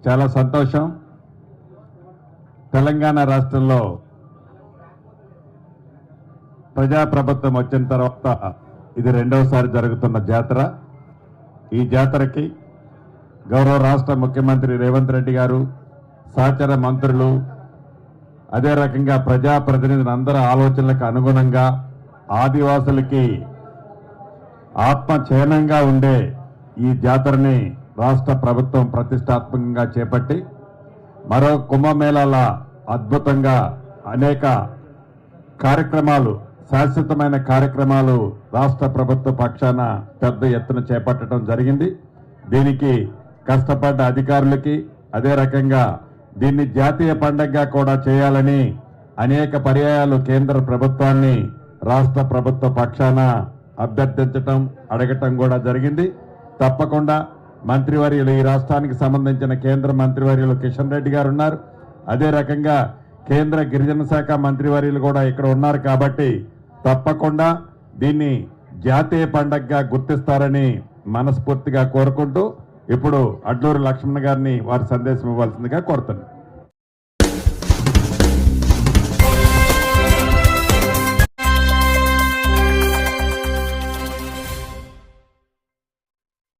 చాలా సంతోషం. తెలంగాణ రాష్ట్రంలో ప్రజాప్రభుత్వం వచ్చిన తర్వాత ఇది రెండవసారి జరుగుతున్న జాతర. ఈ జాతరకి గౌరవ రాష్ట్ర ముఖ్యమంత్రి రేవంత్ రెడ్డి గారు, సహచర మంత్రులు, అదే రకంగా ప్రజాప్రతినిధులందరి ఆలోచనలకు అనుగుణంగా ఆదివాసులకి ఆత్మచేనంగా ఉండే ఈ జాతరని రాష్ట్ర ప్రభుత్వం ప్రతిష్టాత్మకంగా చేపట్టి మరో కుంభమేళాల అద్భుతంగా అనేక కార్యక్రమాలు, శాశ్వతమైన కార్యక్రమాలు రాష్ట్ర ప్రభుత్వ పక్షాన పెద్ద ఎత్తున చేపట్టడం జరిగింది. దీనికి కష్టపడ్డ అధికారులకి, అదే రకంగా దీన్ని జాతీయ పండుగగా కూడా చేయాలని అనేక పర్యాయాలు కేంద్ర ప్రభుత్వాన్ని రాష్ట్ర ప్రభుత్వ పక్షాన అభ్యర్థించటం, అడగటం కూడా జరిగింది. తప్పకుండా మంత్రివర్యులు, ఈ రాష్ట్రానికి సంబంధించిన కేంద్ర మంత్రివర్యులు కిషన్ రెడ్డి గారు ఉన్నారు. అదే రకంగా కేంద్ర గిరిజన శాఖ మంత్రివర్యులు కూడా ఇక్కడ ఉన్నారు. కాబట్టి తప్పకుండా దీన్ని జాతీయ పండుగగా గుర్తిస్తారని మనస్ఫూర్తిగా కోరుకుంటూ ఇప్పుడు అడ్లూరు లక్ష్మణ్ గారిని వారి సందేశం ఇవ్వాల్సిందిగా కోరుతున్నాను.